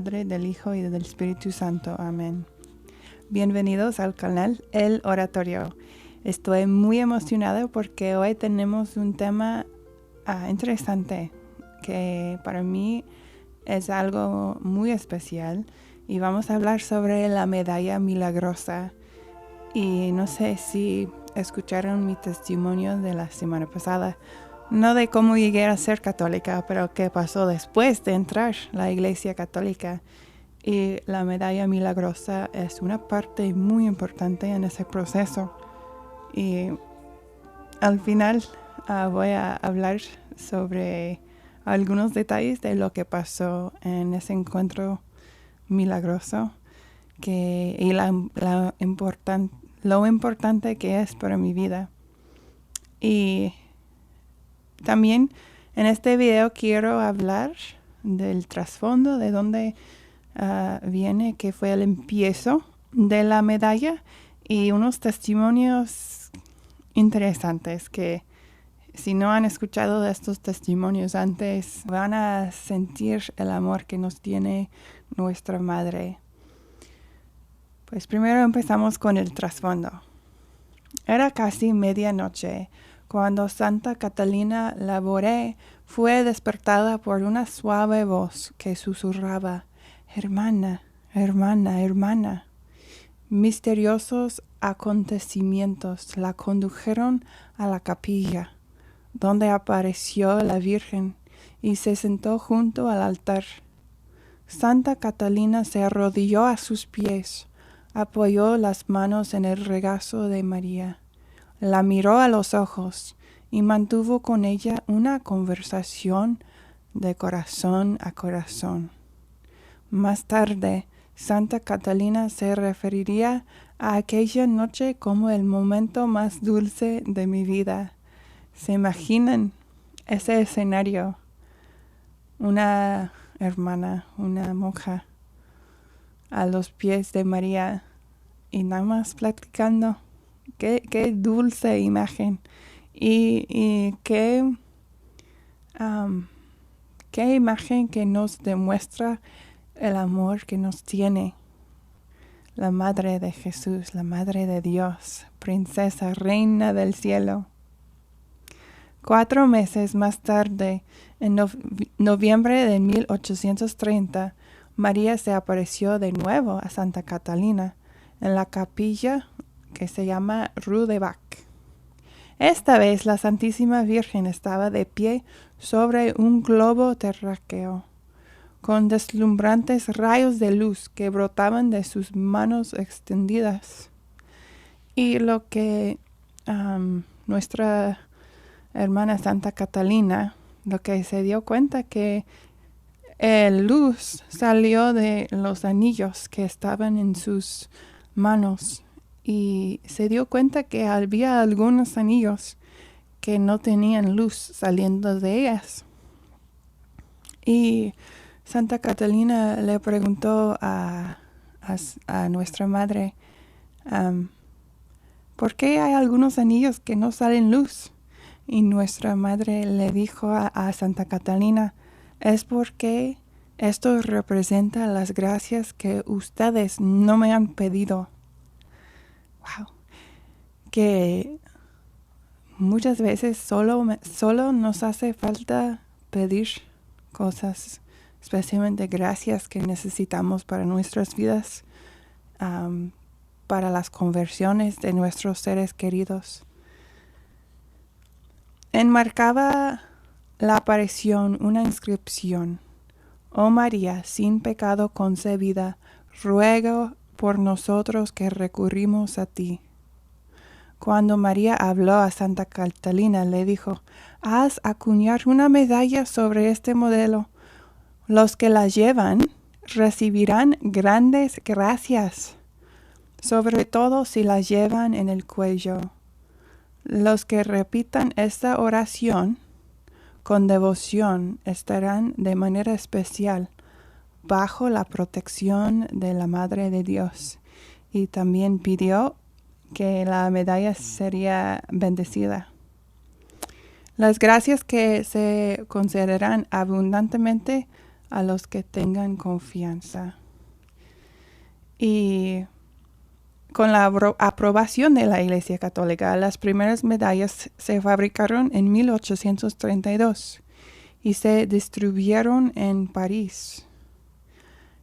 Padre, del Hijo y del Espíritu Santo. Amén. Bienvenidos al canal El Oratorio. Estoy muy emocionada porque hoy tenemos un tema interesante que para mí es algo muy especial y vamos a hablar sobre la medalla milagrosa. Y no sé si escucharon mi testimonio de la semana pasada, no de cómo llegué a ser católica, pero qué pasó después de entrar a la iglesia católica. Y la medalla milagrosa es una parte muy importante en ese proceso. Y al final voy a hablar sobre algunos detalles de lo que pasó en ese encuentro milagroso y lo importante que es para mi vida. Y también en este video quiero hablar del trasfondo, de dónde viene, que fue el empiezo de la medalla y unos testimonios interesantes que si no han escuchado de estos testimonios antes van a sentir el amor que nos tiene nuestra madre. Pues primero empezamos con el trasfondo. Era casi medianoche cuando Santa Catalina Labouré fue despertada por una suave voz que susurraba: «Hermana, hermana, hermana». Misteriosos acontecimientos la condujeron a la capilla, donde apareció la Virgen y se sentó junto al altar. Santa Catalina se arrodilló a sus pies, apoyó las manos en el regazo de María, la miró a los ojos y mantuvo con ella una conversación de corazón a corazón. Más tarde, Santa Catalina se referiría a aquella noche como el momento más dulce de mi vida. ¿Se imaginan ese escenario? Una hermana, una monja, a los pies de María y nada más platicando. Qué dulce imagen. Y qué imagen que nos demuestra el amor que nos tiene la Madre de Jesús, la Madre de Dios, princesa, reina del cielo. 4 meses más tarde, en noviembre de 1830, María se apareció de nuevo a Santa Catalina en la capilla que se llama Rue de Bac. Esta vez la Santísima Virgen estaba de pie sobre un globo terráqueo, con deslumbrantes rayos de luz que brotaban de sus manos extendidas. Y lo que nuestra hermana Santa Catalina, lo que se dio cuenta que luz salió de los anillos que estaban en sus manos y se dio cuenta que había algunos anillos que no tenían luz saliendo de ellas. Y Santa Catalina le preguntó a nuestra madre, ¿por qué hay algunos anillos que no salen luz? Y nuestra madre le dijo a Santa Catalina, es porque esto representa las gracias que ustedes no me han pedido. Wow. Que muchas veces solo nos hace falta pedir cosas, especialmente gracias que necesitamos para nuestras vidas, para las conversiones de nuestros seres queridos. Enmarcaba la aparición una inscripción: «Oh María, sin pecado concebida, ruega por nosotros que recurrimos a ti». Cuando María habló a Santa Catalina, le dijo: «Haz acuñar una medalla sobre este modelo. Los que la llevan recibirán grandes gracias, sobre todo si la llevan en el cuello. Los que repitan esta oración con devoción estarán de manera especial bajo la protección de la Madre de Dios». Y también pidió que la medalla sería bendecida. Las gracias que se concederán abundantemente a los que tengan confianza. Y con la aprobación de la Iglesia Católica, las primeras medallas se fabricaron en 1832 y se distribuyeron en París.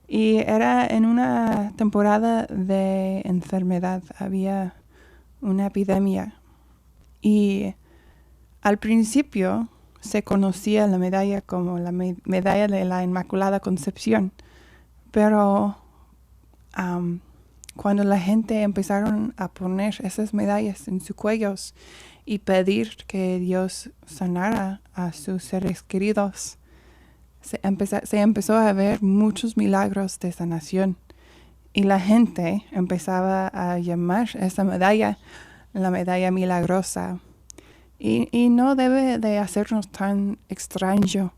Y era en una temporada de enfermedad, había una epidemia. Y al principio se conocía la medalla como la medalla de la Inmaculada Concepción, pero cuando la gente empezaron a poner esas medallas en sus cuellos y pedir que Dios sanara a sus seres queridos, se empezó a ver muchos milagros de sanación. Y la gente empezaba a llamar esa medalla la medalla milagrosa. Y no debe de hacernos tan extraño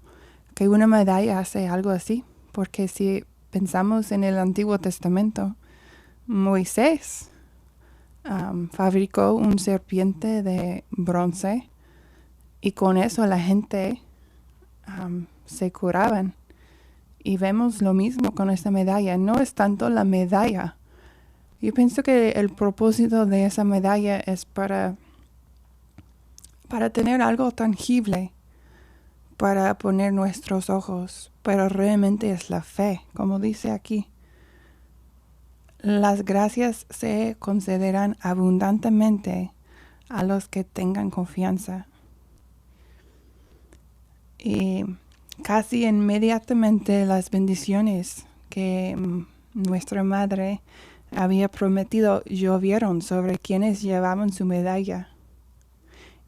que una medalla hace algo así, porque si pensamos en el Antiguo Testamento, Moisés fabricó un serpiente de bronce y con eso la gente se curaban. Y vemos lo mismo con esta medalla. No es tanto la medalla. Yo pienso que el propósito de esa medalla es para tener algo tangible, para poner nuestros ojos, pero realmente es la fe, como dice aquí. Las gracias se concederán abundantemente a los que tengan confianza. Y casi inmediatamente las bendiciones que nuestra madre había prometido llovieron sobre quienes llevaban su medalla.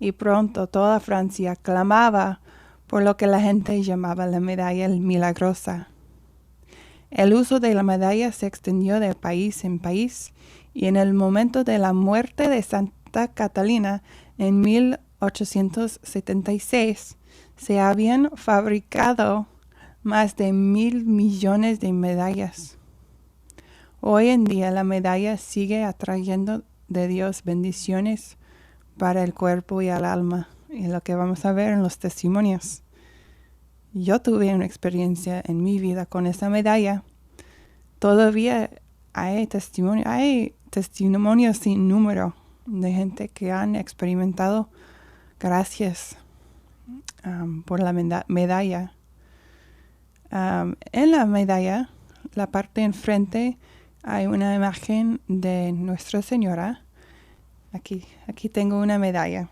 Y pronto toda Francia clamaba por lo que la gente llamaba la medalla milagrosa. El uso de la medalla se extendió de país en país y en el momento de la muerte de Santa Catalina en 1876 se habían fabricado más de 1,000 millones de medallas. Hoy en día la medalla sigue atrayendo de Dios bendiciones para el cuerpo y el alma, y lo que vamos a ver en los testimonios. Yo tuve una experiencia en mi vida con esa medalla. Todavía hay testimonios sin número de gente que han experimentado gracias por la medalla. En la medalla, la parte enfrente, hay una imagen de Nuestra Señora. Aquí tengo una medalla.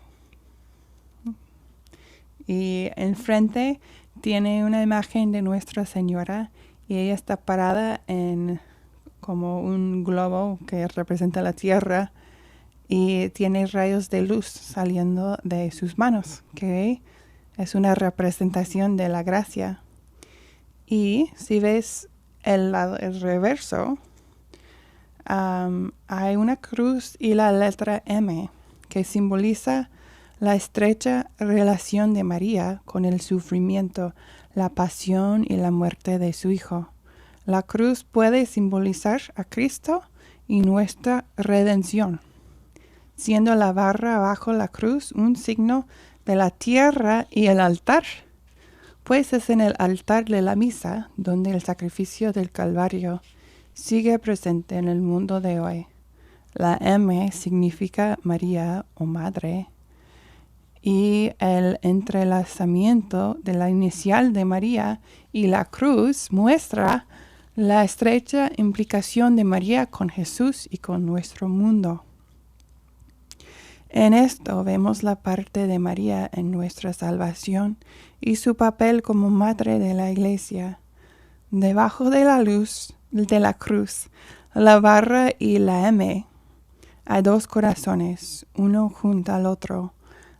Y enfrente tiene una imagen de Nuestra Señora y ella está parada en como un globo que representa la tierra y tiene rayos de luz saliendo de sus manos, que es una representación de la gracia. Y si ves el reverso, hay una cruz y la letra M que simboliza la estrecha relación de María con el sufrimiento, la pasión y la muerte de su Hijo. La cruz puede simbolizar a Cristo y nuestra redención, siendo la barra bajo la cruz un signo de la tierra y el altar, pues es en el altar de la misa donde el sacrificio del Calvario sigue presente en el mundo de hoy. La M significa María o Madre, y el entrelazamiento de la inicial de María y la cruz muestra la estrecha implicación de María con Jesús y con nuestro mundo. En esto vemos la parte de María en nuestra salvación y su papel como madre de la Iglesia. Debajo de la luz de la cruz, la barra y la M, hay dos corazones, uno junto al otro.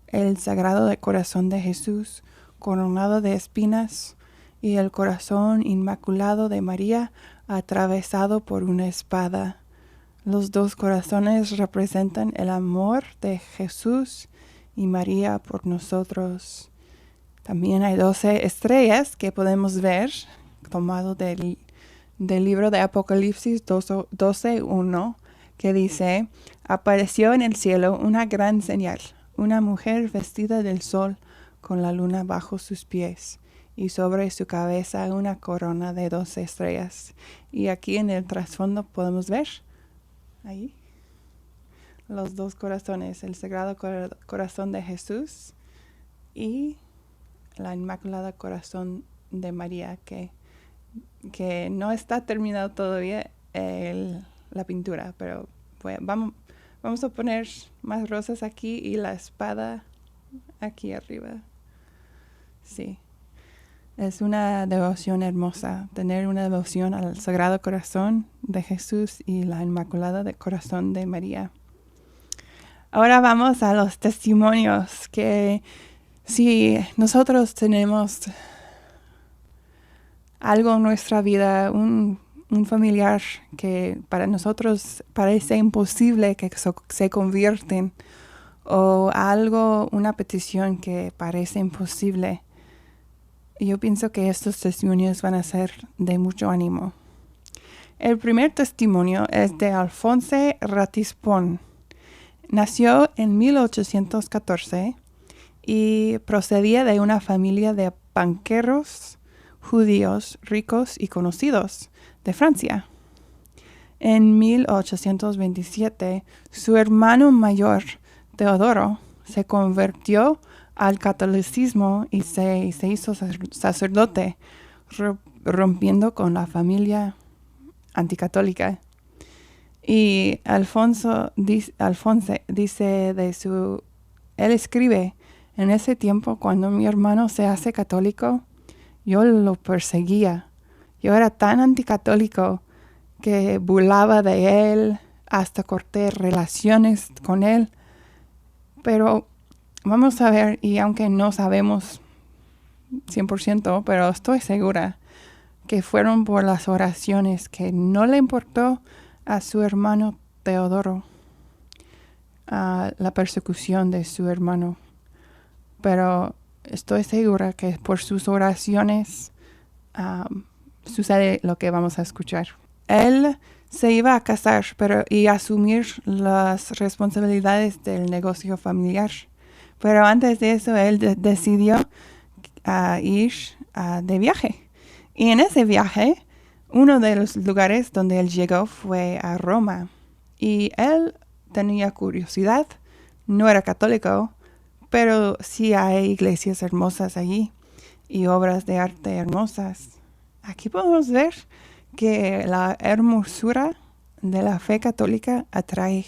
El Sagrado Corazón de Jesús, coronado de espinas, y el corazón inmaculado de María, atravesado por una espada. Los dos corazones representan el amor de Jesús y María por nosotros. También hay 12 estrellas que podemos ver, tomado del libro de Apocalipsis 12:1, que dice: apareció en el cielo una gran señal, una mujer vestida del sol con la luna bajo sus pies y sobre su cabeza una corona de 12 estrellas. Y aquí en el trasfondo podemos ver ahí los dos corazones, el Sagrado Corazón de Jesús y la Inmaculada Corazón de María, que no está terminado todavía la pintura, pero vamos a poner más rosas aquí y la espada aquí arriba. Sí, es una devoción hermosa, tener una devoción al Sagrado Corazón de Jesús y la Inmaculada Corazón de María. Ahora vamos a los testimonios, que si nosotros tenemos algo en nuestra vida, un familiar que para nosotros parece imposible que se convierten, o algo, una petición que parece imposible, yo pienso que estos testimonios van a ser de mucho ánimo. El primer testimonio es de Alphonse Ratisbonne. Nació en 1814 y procedía de una familia de banqueros judíos ricos y conocidos de Francia. En 1827, su hermano mayor, Teodoro, se convirtió al catolicismo y se hizo sacerdote, rompiendo con la familia anticatólica. Y Alfonse dice él escribe: en ese tiempo, cuando mi hermano se hace católico, yo lo perseguía. Yo era tan anticatólico que burlaba de él, hasta corté relaciones con él. Pero vamos a ver, y aunque no sabemos 100%, pero estoy segura que fueron por las oraciones, que no le importó a su hermano Teodoro, a la persecución de su hermano. Pero estoy segura que por sus oraciones sucede lo que vamos a escuchar. Él se iba a casar y asumir las responsabilidades del negocio familiar. Pero antes de eso, él decidió ir de viaje. Y en ese viaje, uno de los lugares donde él llegó fue a Roma. Y él tenía curiosidad, no era católico, pero sí hay iglesias hermosas allí y obras de arte hermosas. Aquí podemos ver que la hermosura de la fe católica atrae.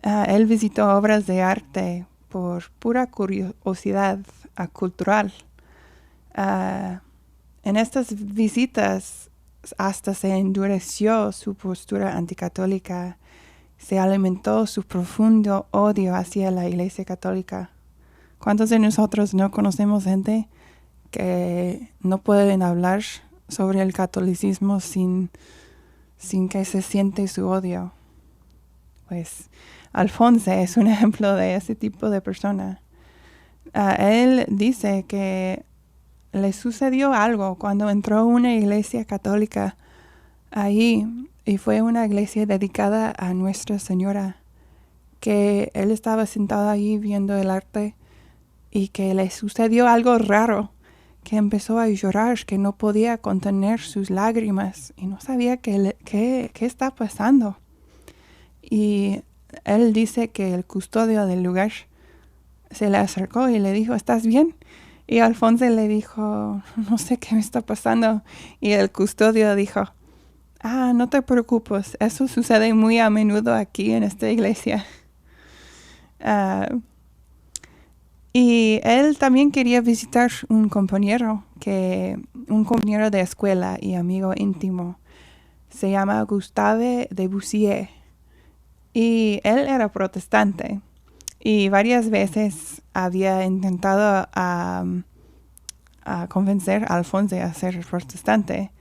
Él visitó obras de arte por pura curiosidad cultural. En estas visitas hasta se endureció su postura anticatólica, se alimentó su profundo odio hacia la Iglesia Católica. ¿Cuántos de nosotros no conocemos gente que no pueden hablar sobre el catolicismo sin que se siente su odio? Pues Alphonse es un ejemplo de ese tipo de persona. Él dice que le sucedió algo cuando entró a una iglesia católica ahí, y fue una iglesia dedicada a Nuestra Señora, que él estaba sentado ahí viendo el arte y que le sucedió algo raro, que empezó a llorar, que no podía contener sus lágrimas y no sabía qué está pasando. Y él dice que el custodio del lugar se le acercó y le dijo: ¿estás bien? Y Alphonse le dijo: no sé qué me está pasando. Y el custodio dijo: no te preocupes, eso sucede muy a menudo aquí en esta iglesia. Y él también quería visitar un compañero de escuela y amigo íntimo. Se llama Gustave Debussy. Y él era protestante. Y varias veces había intentado a convencer a Alphonse a ser protestante.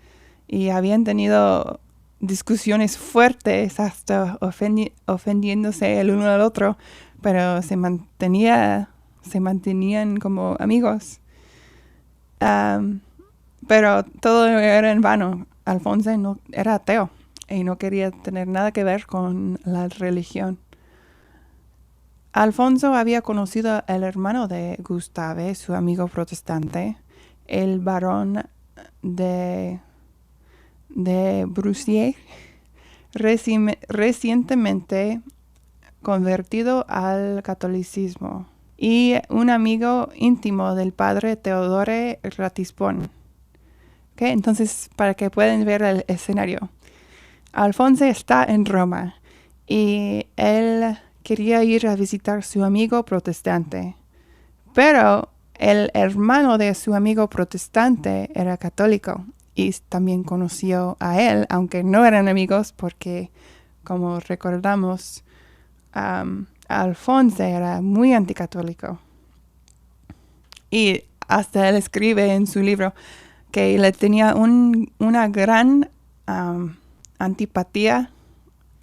Y habían tenido discusiones fuertes, hasta ofendiéndose el uno al otro, pero se mantenían como amigos. Pero todo era en vano. Alphonse no era ateo y no quería tener nada que ver con la religión. Alfonso había conocido al hermano de Gustave, su amigo protestante, el barón de Brussier, recientemente convertido al catolicismo, y un amigo íntimo del padre Teodore Ratisbonne. ¿Okay? Entonces, para que puedan ver el escenario, Alfonso está en Roma y él quería ir a visitar a su amigo protestante, pero el hermano de su amigo protestante era católico y también conoció a él, aunque no eran amigos porque, como recordamos, Alfonso era muy anticatólico. Y hasta él escribe en su libro que le tenía una gran antipatía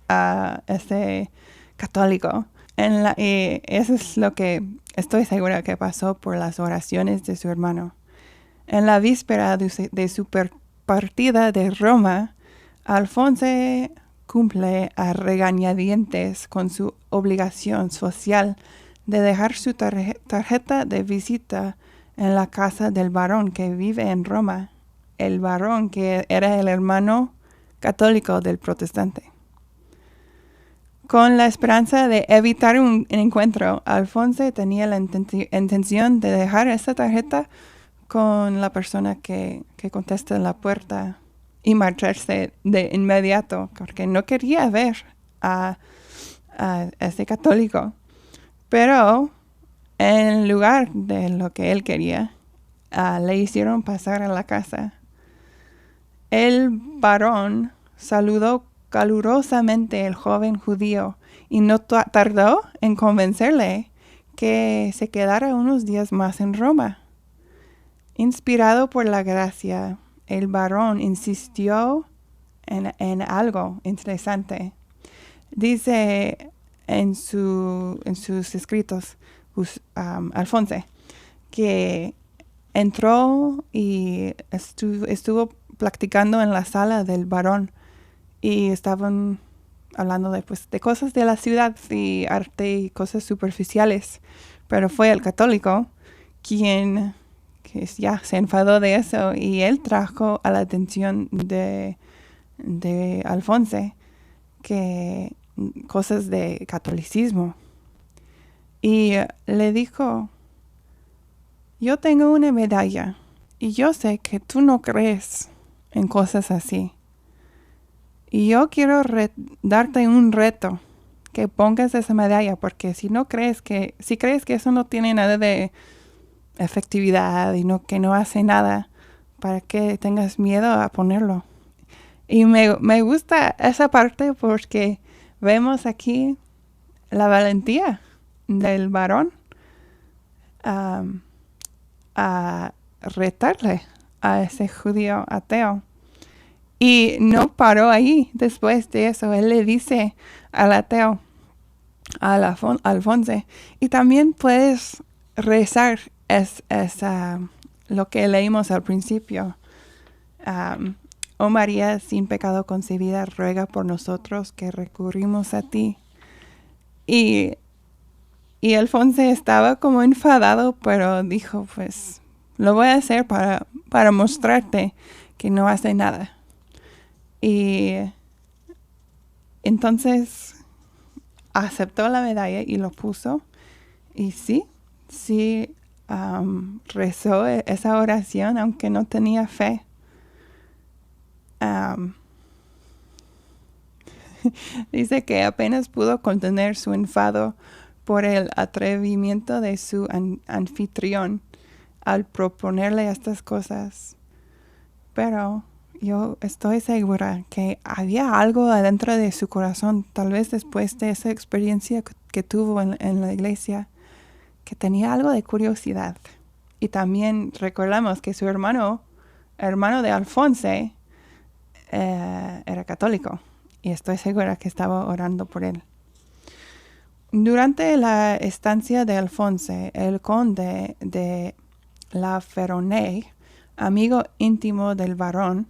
a ese católico. Y eso es lo que estoy segura que pasó por las oraciones de su hermano. En la víspera de su partida de Roma, Alfonso cumple a regañadientes con su obligación social de dejar su tarjeta de visita en la casa del varón que vive en Roma, el varón que era el hermano católico del protestante. Con la esperanza de evitar un encuentro, Alfonso tenía la intención de dejar esa tarjeta con la persona que contesta en la puerta y marcharse de inmediato, porque no quería ver a ese católico. Pero en lugar de lo que él quería, le hicieron pasar a la casa. El varón saludó calurosamente al joven judío y no tardó en convencerle que se quedara unos días más en Roma. Inspirado por la gracia, el varón insistió en algo interesante. Dice en sus escritos, Alfonso, que entró y estuvo platicando en la sala del varón y estaban hablando de cosas de la ciudad y arte y cosas superficiales, pero fue el católico quien ya se enfadó de eso y él trajo a la atención de Alfonso que cosas de catolicismo y le dijo: yo tengo una medalla y yo sé que tú no crees en cosas así. Y yo quiero darte un reto, que pongas esa medalla, porque si crees que eso no tiene nada de efectividad y que no hace nada, ¿para qué tengas miedo a ponerlo? Y me gusta esa parte porque vemos aquí la valentía del varón a retarle a ese judío ateo. Y no paró ahí después de eso. Él le dice al ateo, a Alfonso, y también puedes rezar lo que leímos al principio. Oh María, sin pecado concebida, ruega por nosotros que recurrimos a ti. Y Alfonso estaba como enfadado, pero dijo, pues, lo voy a hacer para mostrarte que no hace nada. Y entonces aceptó la medalla y lo puso. Y sí, rezó esa oración, aunque no tenía fe. Dice que apenas pudo contener su enfado por el atrevimiento de su anfitrión al proponerle estas cosas. Pero yo estoy segura que había algo adentro de su corazón, tal vez después de esa experiencia que tuvo en la iglesia, que tenía algo de curiosidad. Y también recordamos que su hermano de Alfonso, era católico. Y estoy segura que estaba orando por él. Durante la estancia de Alfonso, el conde de La Ferronnays, amigo íntimo del varón,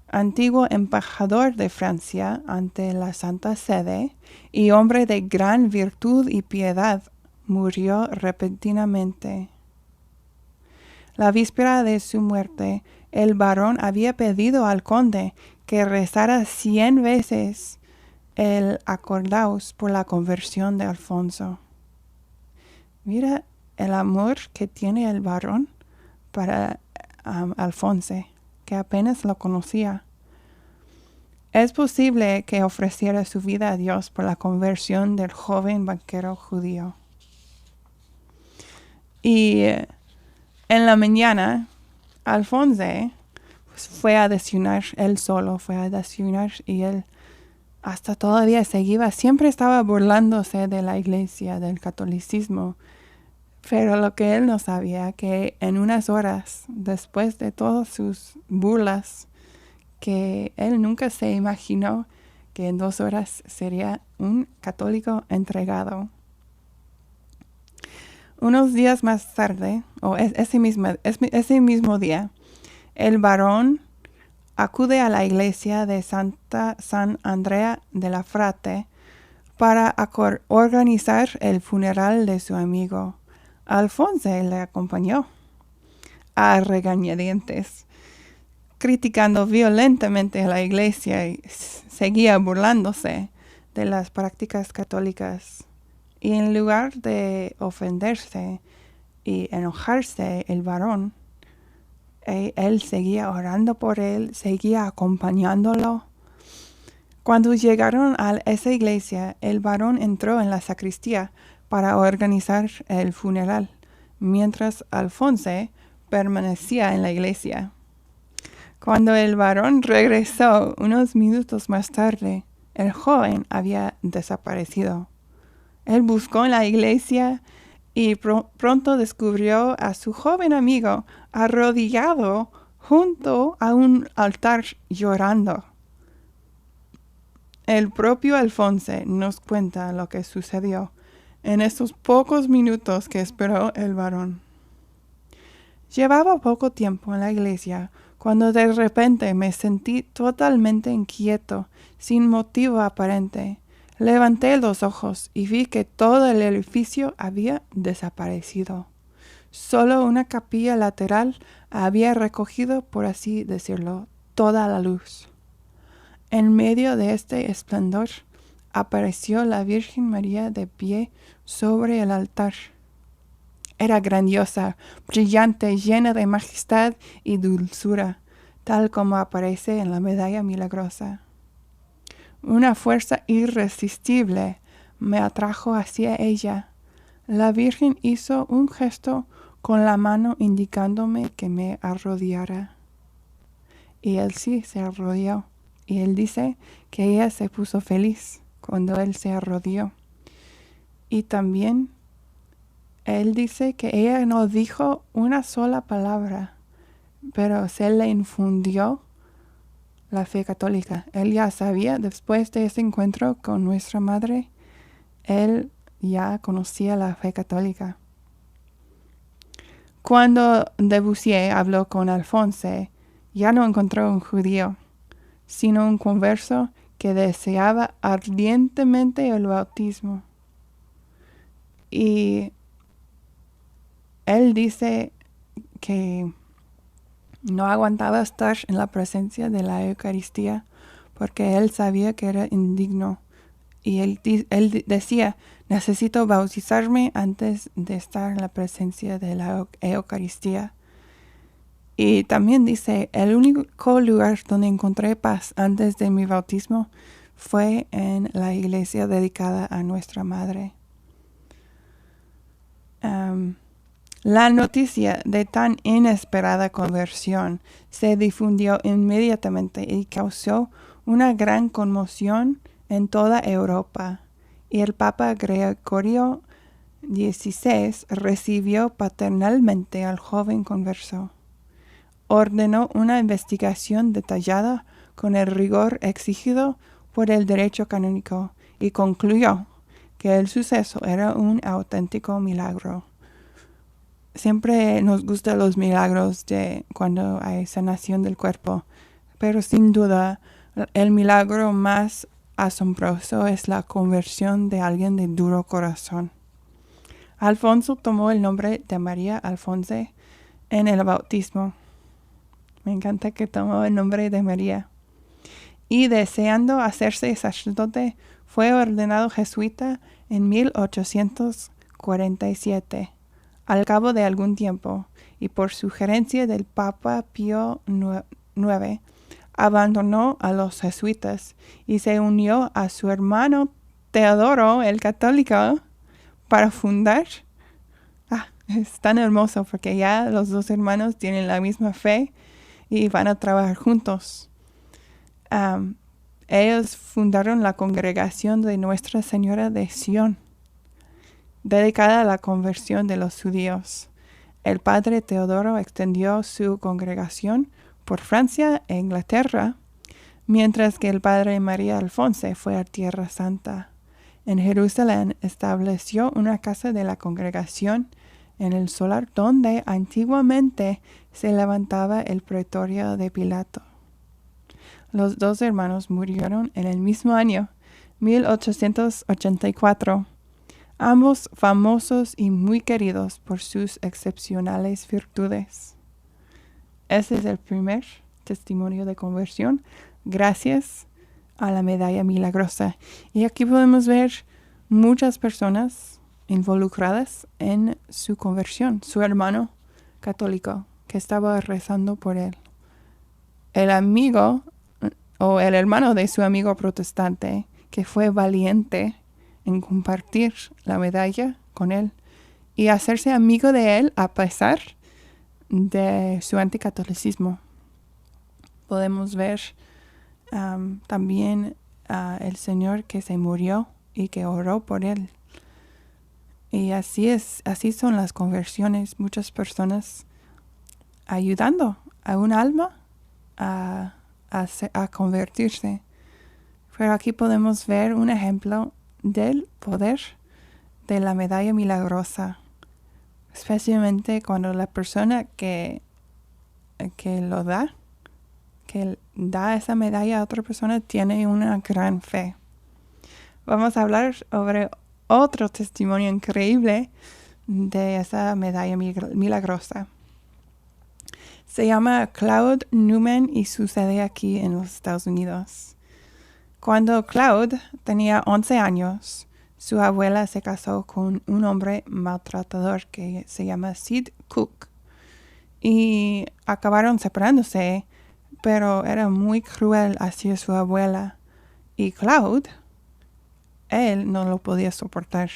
antiguo embajador de Francia ante la Santa Sede y hombre de gran virtud y piedad, murió repentinamente. La víspera de su muerte, el barón había pedido al conde que rezara 100 veces el acordaos por la conversión de Alfonso. Mira el amor que tiene el varón para Alfonso, que apenas lo conocía. Es posible que ofreciera su vida a Dios por la conversión del joven banquero judío. Y en la mañana, Alfonso fue a desayunar, él solo fue a desayunar y él hasta todavía siempre estaba burlándose de la iglesia, del catolicismo. Pero lo que él no sabía, que en unas horas después de todas sus burlas, que él nunca se imaginó que en 2 horas sería un católico entregado. Unos días más tarde, ese mismo día, el varón acude a la iglesia de San Andrea de la Frate para organizar el funeral de su amigo. Alfonso le acompañó a regañadientes, criticando violentamente a la iglesia y seguía burlándose de las prácticas católicas. Y en lugar de ofenderse y enojarse el varón, él seguía orando por él, seguía acompañándolo. Cuando llegaron a esa iglesia, el varón entró en la sacristía para organizar el funeral, mientras Alfonso permanecía en la iglesia. Cuando el varón regresó unos minutos más tarde, el joven había desaparecido. Él buscó en la iglesia y pronto descubrió a su joven amigo arrodillado junto a un altar llorando. El propio Alfonso nos cuenta lo que sucedió en esos pocos minutos que esperó el varón. Llevaba poco tiempo en la iglesia cuando de repente me sentí totalmente inquieto, sin motivo aparente. Levanté los ojos y vi que todo el edificio había desaparecido. Solo una capilla lateral había recogido, por así decirlo, toda la luz. En medio de este esplendor apareció la Virgen María de pie sobre el altar. Era grandiosa, brillante, llena de majestad y dulzura, tal como aparece en la medalla milagrosa. Una fuerza irresistible me atrajo hacia ella. La Virgen hizo un gesto con la mano indicándome que me arrodillara. Y él sí se arrodilló. Y él dice que ella se puso feliz cuando él se arrodilló. Y también él dice que ella no dijo una sola palabra, pero se le infundió la fe católica. Él ya sabía, después de ese encuentro con nuestra madre, él ya conocía la fe católica. Cuando Debussy habló con Alfonso, ya no encontró un judío, sino un converso que deseaba ardientemente el bautismo. Y él dice que no aguantaba estar en la presencia de la Eucaristía porque él sabía que era indigno. Y él decía, necesito bautizarme antes de estar en la presencia de la Eucaristía. Y también dice, el único lugar donde encontré paz antes de mi bautismo fue en la iglesia dedicada a nuestra madre. La noticia de tan inesperada conversión se difundió inmediatamente y causó una gran conmoción en toda Europa, y el Papa Gregorio XVI recibió paternalmente al joven converso. Ordenó una investigación detallada con el rigor exigido por el derecho canónico y concluyó que el suceso era un auténtico milagro. Siempre nos gustan los milagros de cuando hay sanación del cuerpo, pero sin duda el milagro más asombroso es la conversión de alguien de duro corazón. Alfonso tomó el nombre de María Alfonso en el bautismo. Me encanta que tomó el nombre de María. Y deseando hacerse sacerdote, fue ordenado jesuita en 1847, al cabo de algún tiempo, y por sugerencia del Papa Pío IX, abandonó a los jesuitas y se unió a su hermano Teodoro, el católico, para fundar. Es tan hermoso porque ya los dos hermanos tienen la misma fe y van a trabajar juntos. Ellos fundaron la congregación de Nuestra Señora de Sion, dedicada a la conversión de los judíos. El padre Teodoro extendió su congregación por Francia e Inglaterra, mientras que el padre María Alfonso fue a Tierra Santa. En Jerusalén estableció una casa de la congregación en el solar donde antiguamente se levantaba el pretorio de Pilato. Los dos hermanos murieron en el mismo año, 1884, ambos famosos y muy queridos por sus excepcionales virtudes. Ese es el primer testimonio de conversión, gracias a la medalla milagrosa. Y aquí podemos ver muchas personas involucradas en su conversión. Su hermano católico que estaba rezando por él. El amigo o el hermano de su amigo protestante que fue valiente en compartir la medalla con él y hacerse amigo de él a pesar de su anticatolicismo. Podemos ver también el Señor que se murió y que oró por él. Y así son las conversiones. Muchas personas ayudando a un alma a convertirse. Pero aquí podemos ver un ejemplo del poder de la medalla milagrosa, especialmente cuando la persona que da esa medalla a otra persona tiene una gran fe. Vamos a hablar sobre otro testimonio increíble de esa medalla milagrosa. Se llama Claude Newman y sucede aquí en los Estados Unidos. Cuando Claude tenía 11 años, su abuela se casó con un hombre maltratador que se llama Sid Cook. Y acabaron separándose, pero era muy cruel hacia su abuela. Y Claude, él no lo podía soportar.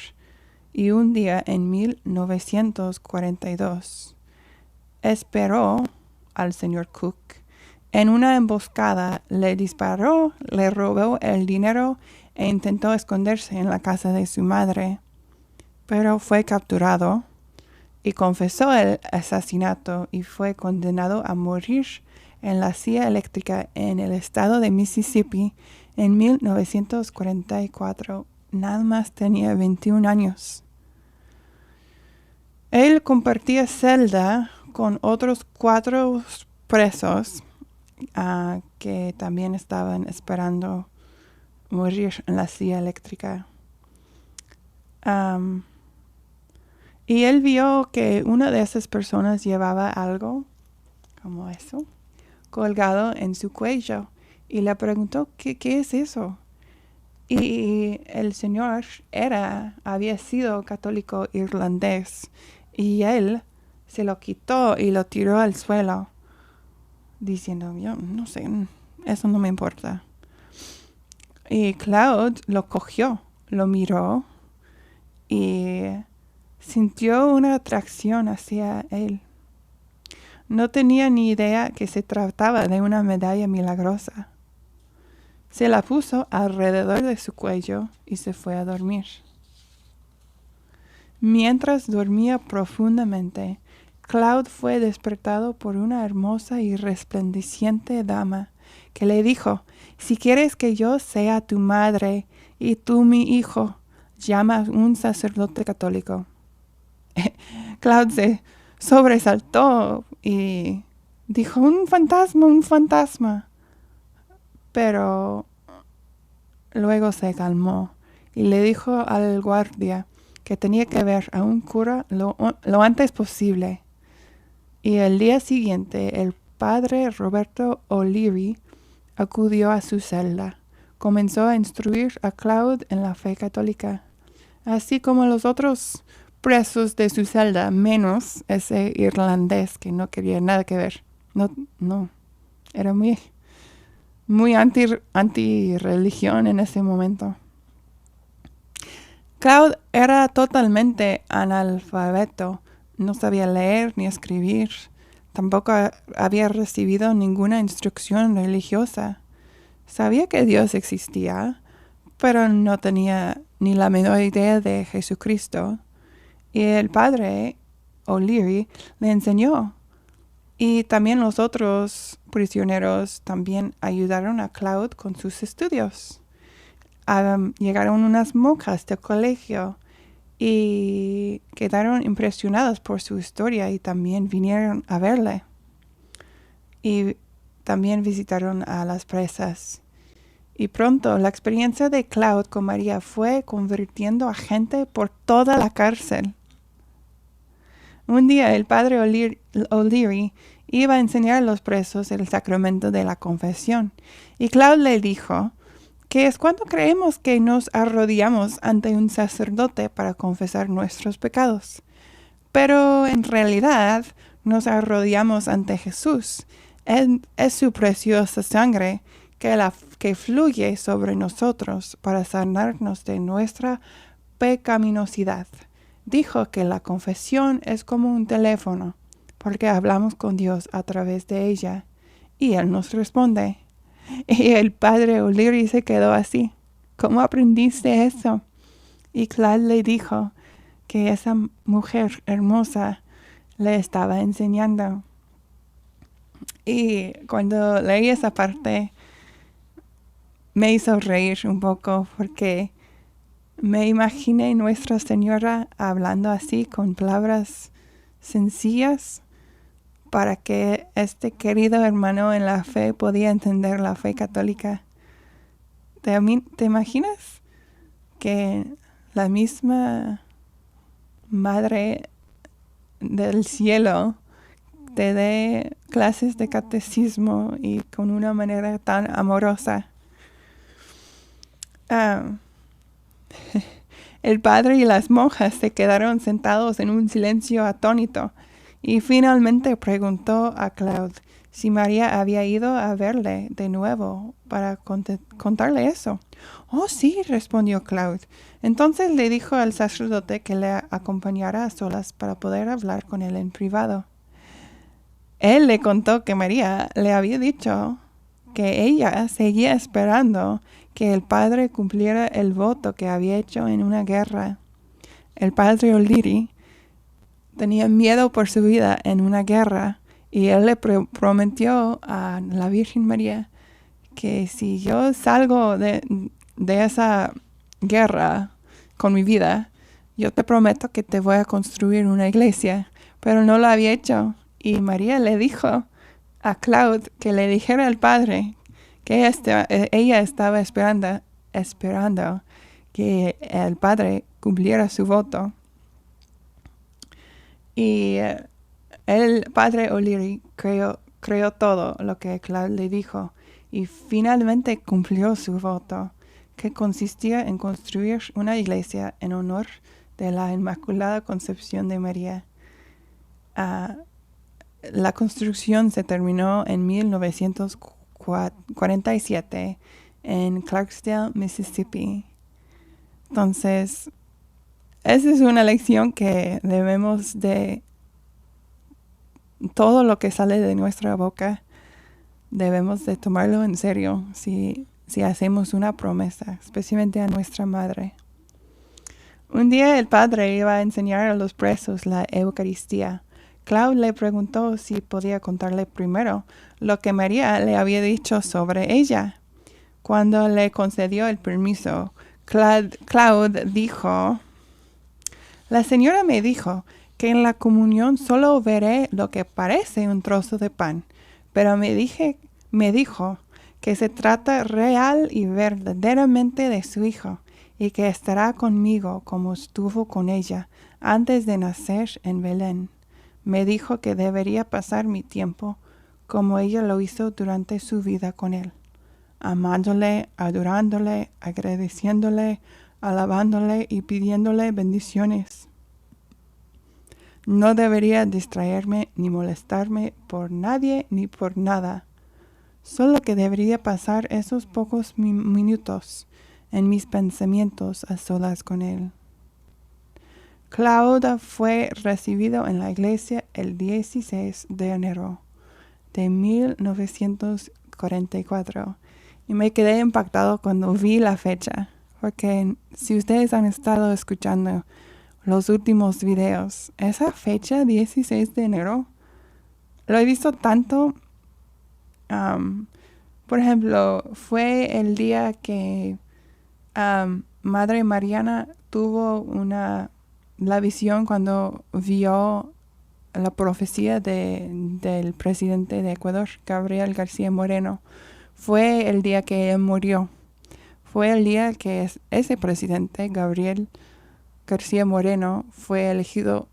Y un día en 1942, esperó al señor Cook. En una emboscada le disparó, le robó el dinero e intentó esconderse en la casa de su madre. Pero fue capturado y confesó el asesinato y fue condenado a morir en la silla eléctrica en el estado de Mississippi en 1944. Nada más tenía 21 años. Él compartía celda con otros 4 presos que también estaban esperando morir en la silla eléctrica. Y él vio que una de esas personas llevaba algo como eso colgado en su cuello y le preguntó ¿qué es eso? Y el señor había sido católico irlandés y él se lo quitó y lo tiró al suelo diciendo, yo no sé, eso no me importa. Y Claude lo cogió, lo miró y sintió una atracción hacia él. No tenía ni idea que se trataba de una medalla milagrosa. Se la puso alrededor de su cuello y se fue a dormir. Mientras dormía profundamente, Claude fue despertado por una hermosa y resplandeciente dama que le dijo, si quieres que yo sea tu madre y tú mi hijo, llama a un sacerdote católico. Claude se sobresaltó y dijo, un fantasma. Pero luego se calmó y le dijo al guardia que tenía que ver a un cura lo antes posible. Y el día siguiente, el padre Roberto O'Leary acudió a su celda. Comenzó a instruir a Claude en la fe católica, así como los otros presos de su celda, menos ese irlandés que no quería nada que ver. No, era muy anti-religión en ese momento. Claude era totalmente analfabeto, no sabía leer ni escribir, tampoco había recibido ninguna instrucción religiosa. Sabía que Dios existía, pero no tenía ni la menor idea de Jesucristo. Y el padre O'Leary le enseñó. Y también los otros prisioneros también ayudaron a Claude con sus estudios. Llegaron unas monjas del colegio y quedaron impresionadas por su historia y también vinieron a verle. Y también visitaron a las presas. Y pronto la experiencia de Claude con María fue convirtiendo a gente por toda la cárcel. Un día el padre O'Leary iba a enseñar a los presos el sacramento de la confesión. Y Claude le dijo que es cuando creemos que nos arrodillamos ante un sacerdote para confesar nuestros pecados. Pero en realidad nos arrodillamos ante Jesús. Es su preciosa sangre que fluye sobre nosotros para sanarnos de nuestra pecaminosidad. Dijo que la confesión es como un teléfono, porque hablamos con Dios a través de ella, y Él nos responde. Y el padre O'Leary se quedó así. ¿Cómo aprendiste eso? Y Claude le dijo que esa mujer hermosa le estaba enseñando. Y cuando leí esa parte, me hizo reír un poco porque me imaginé Nuestra Señora hablando así con palabras sencillas para que este querido hermano en la fe podía entender la fe católica. ¿Te imaginas que la misma Madre del cielo te dé clases de catecismo y con una manera tan amorosa? El padre y las monjas se quedaron sentados en un silencio atónito y finalmente preguntó a Claude si María había ido a verle de nuevo para contarle eso. Oh, sí, respondió Claude. Entonces le dijo al sacerdote que le acompañara a solas para poder hablar con él en privado. Él le contó que María le había dicho que ella seguía esperando que el padre cumpliera el voto que había hecho en una guerra. El padre O'Leary tenía miedo por su vida en una guerra y él le prometió a la Virgen María que si yo salgo de esa guerra con mi vida, yo te prometo que te voy a construir una iglesia. Pero no lo había hecho. Y María le dijo a Claude que le dijera al padre que ella estaba esperando que el padre cumpliera su voto. Y el padre O'Leary creyó todo lo que Claude le dijo y finalmente cumplió su voto, que consistía en construir una iglesia en honor de la Inmaculada Concepción de María. La construcción se terminó en 1947 en Clarksdale, Mississippi. Entonces, esa es una lección que debemos de todo lo que sale de nuestra boca, debemos de tomarlo en serio si hacemos una promesa, especialmente a nuestra madre. Un día el padre iba a enseñar a los presos la Eucaristía. Claude le preguntó si podía contarle primero lo que María le había dicho sobre ella. Cuando le concedió el permiso, Claude dijo: La señora me dijo que en la comunión solo veré lo que parece un trozo de pan, pero me dijo que se trata real y verdaderamente de su hijo, y que estará conmigo como estuvo con ella antes de nacer en Belén. Me dijo que debería pasar mi tiempo como ella lo hizo durante su vida con él, amándole, adorándole, agradeciéndole, alabándole y pidiéndole bendiciones. No debería distraerme ni molestarme por nadie ni por nada. Solo que debería pasar esos pocos minutos en mis pensamientos a solas con él. Claude fue recibido en la iglesia el 16 de enero de 1944 y me quedé impactado cuando vi la fecha, porque si ustedes han estado escuchando los últimos videos, esa fecha 16 de enero lo he visto tanto. Por ejemplo, fue el día que Madre Mariana tuvo la visión cuando vio la profecía del presidente de Ecuador, Gabriel García Moreno. Fue el día que él murió. Fue el día que ese presidente, Gabriel García Moreno, fue elegido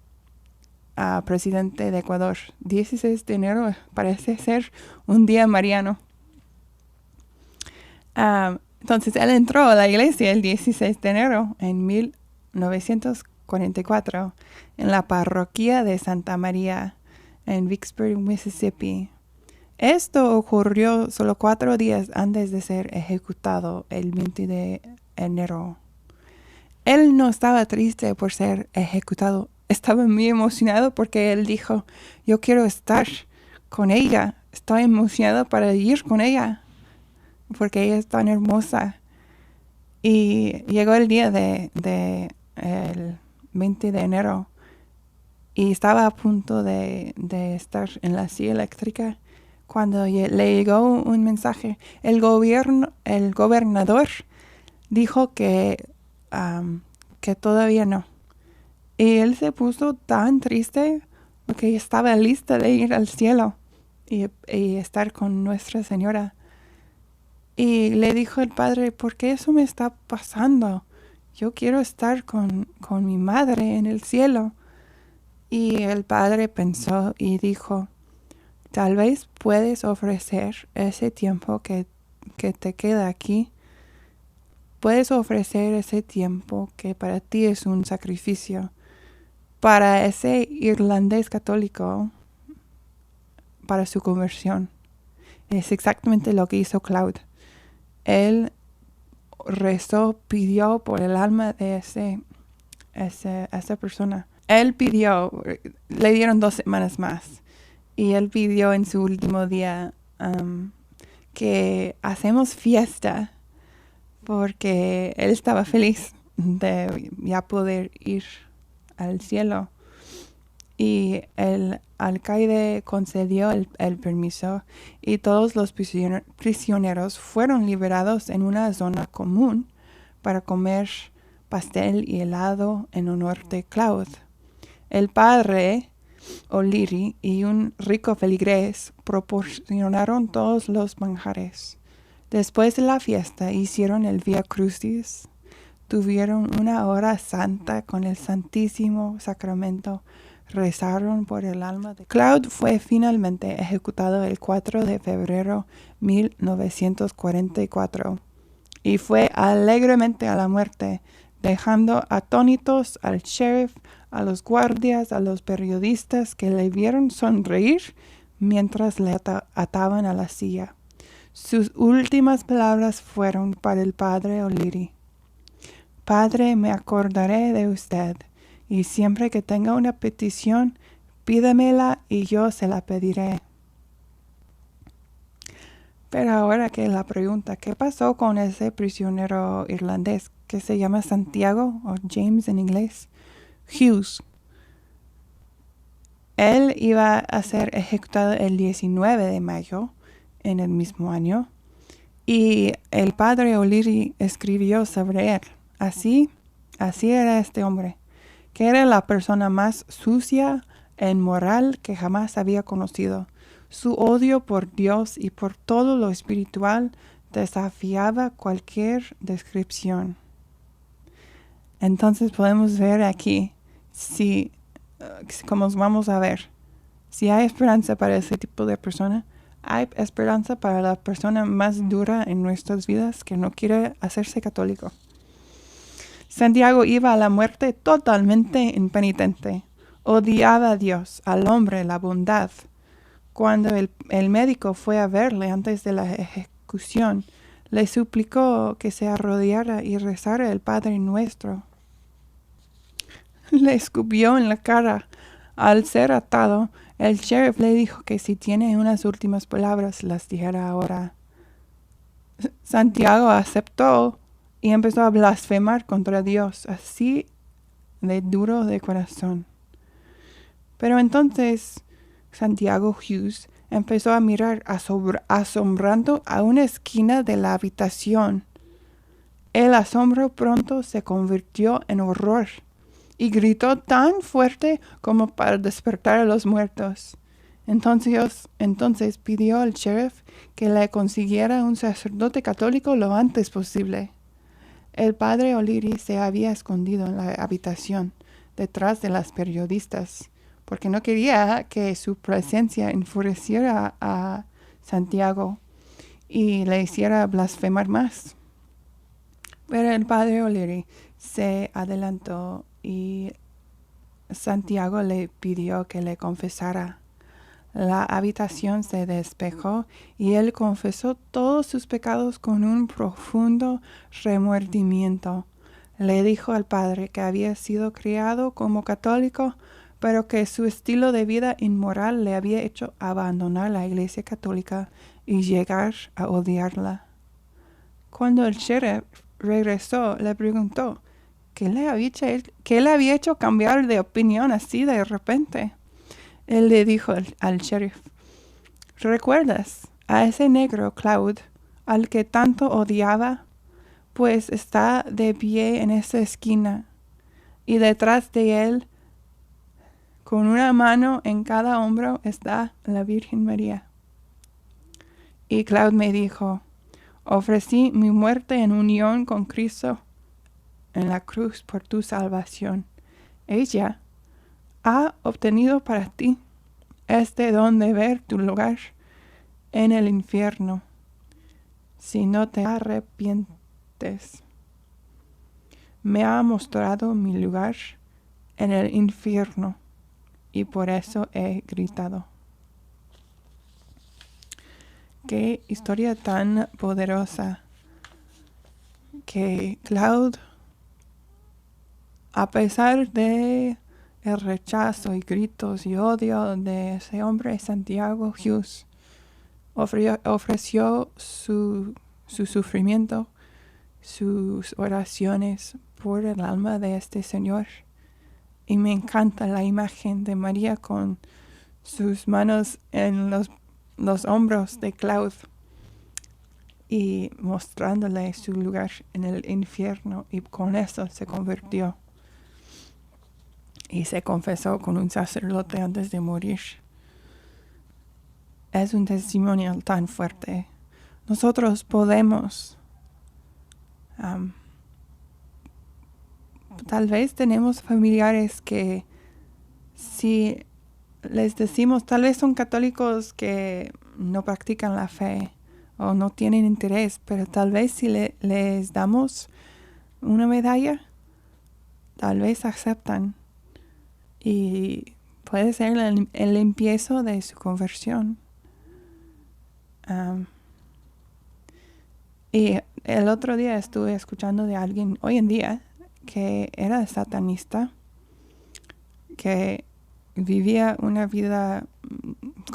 presidente de Ecuador. 16 de enero parece ser un día mariano. Entonces él entró a la iglesia el 16 de enero en 1944 en la parroquia de Santa María en Vicksburg, Mississippi. Esto ocurrió solo 4 días antes de ser ejecutado el 20 de enero. Él no estaba triste por ser ejecutado. Estaba muy emocionado porque él dijo, yo quiero estar con ella. Estoy emocionado para ir con ella porque ella es tan hermosa. Y llegó el día el 20 de enero y estaba a punto de estar en la silla eléctrica cuando le llegó un mensaje. El gobernador dijo que todavía no. Y él se puso tan triste porque estaba lista de ir al cielo y estar con Nuestra Señora. Y le dijo el padre, ¿por qué eso me está pasando? Yo quiero estar con mi madre en el cielo. Y el padre pensó y dijo, tal vez puedes ofrecer ese tiempo que te queda aquí. Puedes ofrecer ese tiempo que para ti es un sacrificio. Para ese irlandés católico, para su conversión. Es exactamente lo que hizo Claude. Él rezó, pidió por el alma de esa persona. Él pidió, le dieron 2 semanas más. Y él pidió en su último día que hacemos fiesta porque él estaba feliz de ya poder ir al cielo. Y el alcaide concedió el permiso y todos los prisioneros fueron liberados en una zona común para comer pastel y helado en honor de Claude. El padre O'Leary y un rico feligrés proporcionaron todos los manjares. Después de la fiesta hicieron el Vía Crucis. Tuvieron una hora santa con el Santísimo Sacramento. Rezaron por el alma de Claude. Fue finalmente ejecutado el 4 de febrero 1944 y fue alegremente a la muerte, dejando atónitos al sheriff, a los guardias, a los periodistas que le vieron sonreír mientras le ataban a la silla. Sus últimas palabras fueron para el padre O'Leary. Padre, me acordaré de usted, y siempre que tenga una petición, pídamela y yo se la pediré. Pero ahora que la pregunta, ¿qué pasó con ese prisionero irlandés que se llama Santiago o James en inglés? Hughes. Él iba a ser ejecutado el 19 de mayo en el mismo año y el padre O'Leary escribió sobre él. Así era este hombre, que era la persona más sucia e inmoral que jamás había conocido. Su odio por Dios y por todo lo espiritual desafiaba cualquier descripción. Entonces podemos ver aquí, como vamos a ver, Si hay esperanza para ese tipo de persona, hay esperanza para la persona más dura en nuestras vidas que no quiere hacerse católico. Santiago iba a la muerte totalmente impenitente. Odiaba a Dios, al hombre, la bondad. Cuando el médico fue a verle antes de la ejecución, le suplicó que se arrodillara y rezara el Padre Nuestro. Le escupió en la cara. Al ser atado, el sheriff le dijo que si tiene unas últimas palabras las dijera ahora. Santiago aceptó y empezó a blasfemar contra Dios, así de duro de corazón. Pero entonces Santiago Hughes empezó a mirar asombrando a una esquina de la habitación. El asombro pronto se convirtió en horror y gritó tan fuerte como para despertar a los muertos. Entonces pidió al sheriff que le consiguiera un sacerdote católico lo antes posible. El padre O'Leary se había escondido en la habitación, detrás de las periodistas, porque no quería que su presencia enfureciera a Santiago y le hiciera blasfemar más. Pero el padre O'Leary se adelantó y Santiago le pidió que le confesara. La habitación se despejó y él confesó todos sus pecados con un profundo remordimiento. Le dijo al padre que había sido criado como católico, pero que su estilo de vida inmoral le había hecho abandonar la Iglesia católica y llegar a odiarla. Cuando el sheriff regresó, le preguntó ¿qué le había hecho cambiar de opinión así de repente? Él le dijo al sheriff, ¿recuerdas a ese negro Cloud al que tanto odiaba? Pues está de pie en esa esquina y detrás de él, con una mano en cada hombro, está la Virgen María. Y Cloud me dijo, ofrecí mi muerte en unión con Cristo en la cruz por tu salvación. Ella ha obtenido para ti este don de ver tu lugar en el infierno, si no te arrepientes. Me ha mostrado mi lugar en el infierno y por eso he gritado. Qué historia tan poderosa que Cloud, a pesar de el rechazo y gritos y odio de ese hombre, Santiago Hughes, ofreció su sufrimiento, sus oraciones por el alma de este señor. Y me encanta la imagen de María con sus manos en los hombros de Cloud y mostrándole su lugar en el infierno, y con eso se convirtió y se confesó con un sacerdote antes de morir. Es un testimonio tan fuerte. Nosotros podemos, tal vez tenemos familiares que si les decimos, tal vez son católicos que no practican la fe o no tienen interés, pero tal vez si les damos una medalla, tal vez aceptan y puede ser el empiezo de su conversión. Y el otro día estuve escuchando de alguien hoy en día que era satanista, que vivía una vida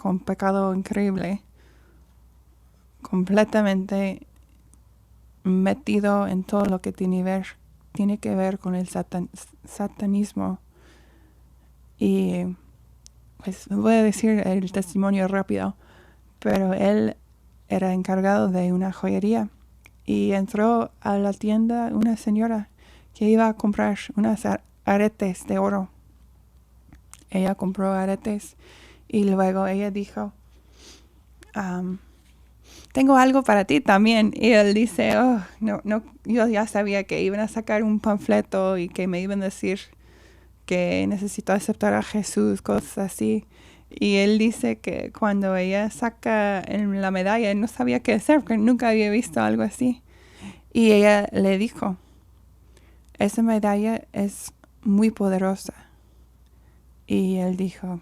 con pecado increíble, completamente metido en todo lo que tiene que ver con el satanismo. Y pues voy a decir el testimonio rápido, pero él era encargado de una joyería y entró a la tienda una señora que iba a comprar unas aretes de oro. Ella compró aretes y luego ella dijo, tengo algo para ti también. Y él dice, no, yo ya sabía que iban a sacar un panfleto y que me iban a decir que necesito aceptar a Jesús, cosas así. Y él dice que cuando ella saca la medalla, él no sabía qué hacer porque nunca había visto algo así. Y ella le dijo, esa medalla es muy poderosa. Y él dijo,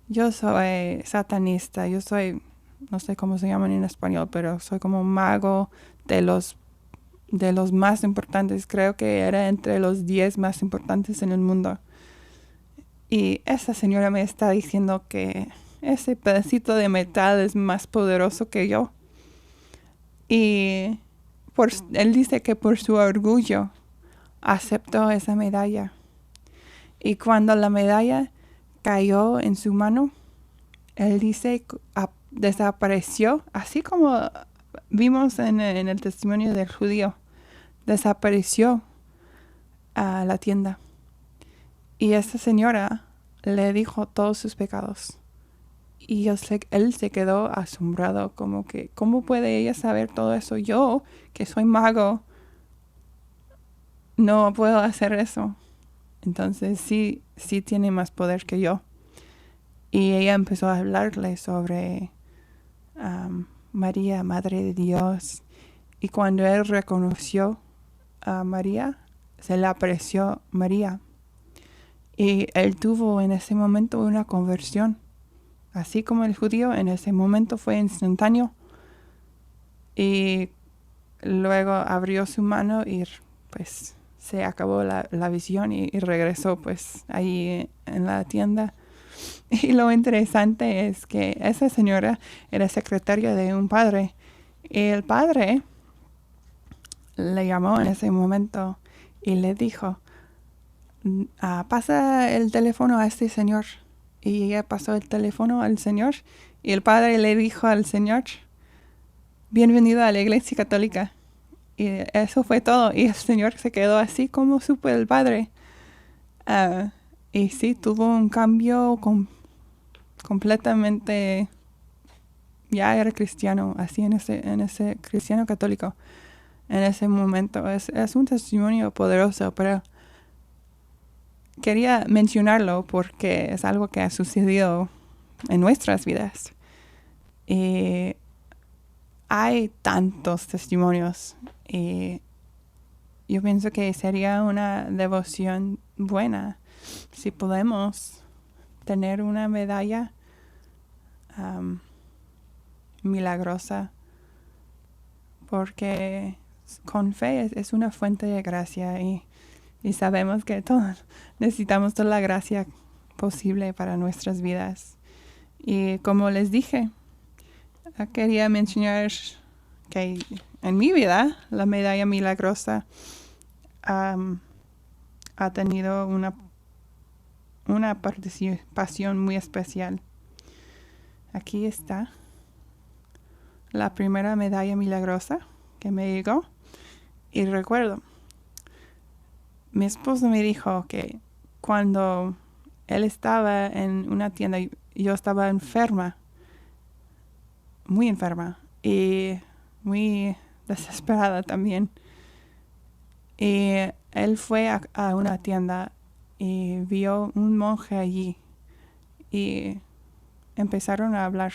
yo soy satanista, yo soy, no sé cómo se llaman en español, pero soy como mago de los más importantes. Creo que era entre los 10 más importantes en el mundo. Y esa señora me está diciendo que ese pedacito de metal es más poderoso que yo. Y él dice que por su orgullo aceptó esa medalla. Y cuando la medalla cayó en su mano, él dice que desapareció, así como vimos en el testimonio del judío. Desapareció a la tienda. Y esa señora le dijo todos sus pecados. Y él se quedó asombrado, como que, ¿cómo puede ella saber todo eso? Yo, que soy mago, no puedo hacer eso. Entonces sí tiene más poder que yo. Y ella empezó a hablarle sobre María, Madre de Dios. Y cuando él reconoció a María, se le apareció María. Y él tuvo en ese momento una conversión. Así como el judío, en ese momento fue instantáneo. Y luego abrió su mano y pues se acabó la visión y regresó pues ahí en la tienda. Y lo interesante es que esa señora era secretaria de un padre. Y el padre le llamó en ese momento y le dijo, pasa el teléfono a este señor. Y ella pasó el teléfono al señor y el padre le dijo al señor, bienvenido a la iglesia católica. Y eso fue todo. Y el señor se quedó así como supo el padre. Y sí, tuvo un cambio completamente. Ya era cristiano, así en ese cristiano católico. En ese momento. Es un testimonio poderoso, pero quería mencionarlo porque es algo que ha sucedido en nuestras vidas. Y hay tantos testimonios. Y yo pienso que sería una devoción buena si podemos tener una medalla milagrosa, porque con fe es una fuente de gracia y sabemos que todos necesitamos toda la gracia posible para nuestras vidas. Y como les dije, quería mencionar que en mi vida la medalla milagrosa ha tenido una participación muy especial. Aquí está la primera medalla milagrosa que me llegó. Y recuerdo, mi esposo me dijo que cuando él estaba en una tienda, yo estaba enferma, muy enferma y muy desesperada también. Y él fue a una tienda y vio un monje allí y empezaron a hablar,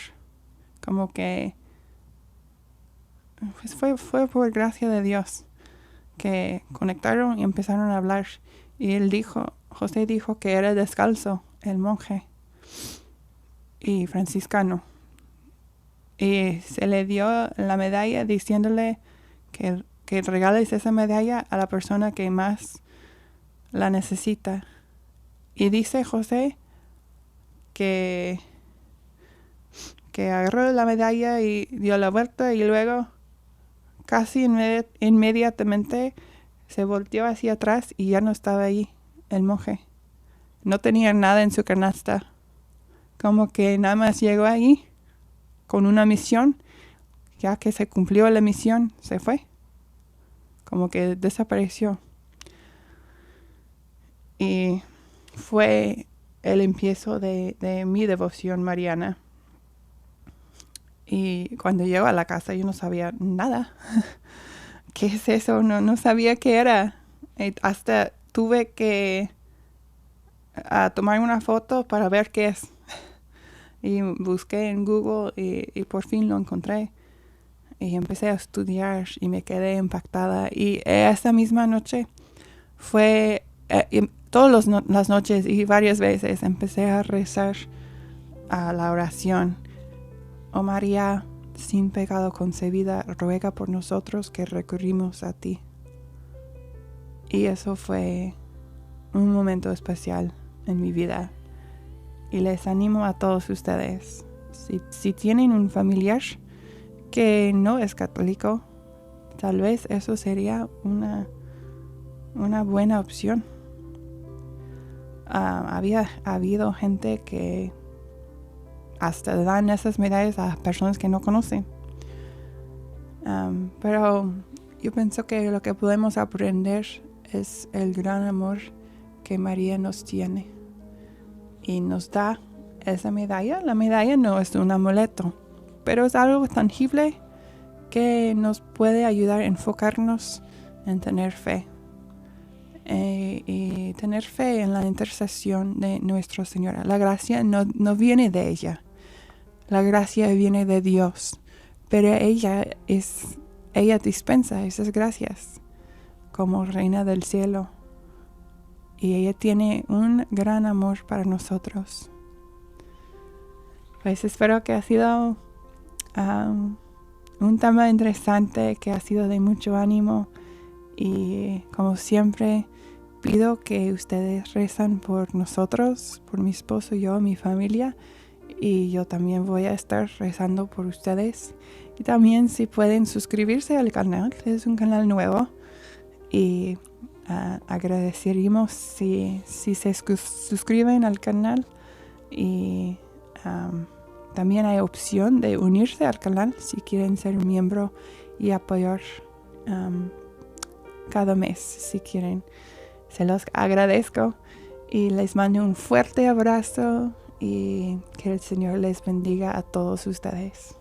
como que pues fue por gracia de Dios que conectaron y empezaron a hablar. Y José dijo que era descalzo, el monje y franciscano. Y se le dio la medalla diciéndole que regales esa medalla a la persona que más la necesita. Y dice José que agarró la medalla y dio la vuelta y luego casi inmediatamente se volteó hacia atrás y ya no estaba ahí el monje. No tenía nada en su canasta. Como que nada más llegó ahí con una misión. Ya que se cumplió la misión, se fue. Como que desapareció. Y fue el empiezo de mi devoción mariana. Y cuando llego a la casa yo no sabía nada. ¿Qué es eso? No sabía qué era. Hasta tuve que tomar una foto para ver qué es. Y busqué en Google y por fin lo encontré. Y empecé a estudiar y me quedé impactada. Y esa misma noche fue, todas las noches y varias veces empecé a rezar a la oración. Oh María, sin pecado concebida, ruega por nosotros que recurrimos a ti. Y eso fue un momento especial en mi vida. Y les animo a todos ustedes, si tienen un familiar que no es católico, tal vez eso sería una buena opción. Había habido gente que hasta dan esas medallas a personas que no conocen. Pero yo pienso que lo que podemos aprender es el gran amor que María nos tiene y nos da esa medalla. La medalla no es un amuleto, pero es algo tangible que nos puede ayudar a enfocarnos en tener fe y tener fe en la intercesión de Nuestra Señora. La gracia no viene de ella, la gracia viene de Dios, pero ella dispensa esas gracias como Reina del Cielo. Y ella tiene un gran amor para nosotros. Pues espero que ha sido un tema interesante, que ha sido de mucho ánimo. Y como siempre, pido que ustedes rezan por nosotros, por mi esposo, yo, mi familia. Y yo también voy a estar rezando por ustedes. Y también si pueden suscribirse al canal, es un canal nuevo. Y agradeceríamos si se suscriben al canal. Y también hay opción de unirse al canal si quieren ser un miembro y apoyar cada mes si quieren. Se los agradezco y les mando un fuerte abrazo y que el Señor les bendiga a todos ustedes.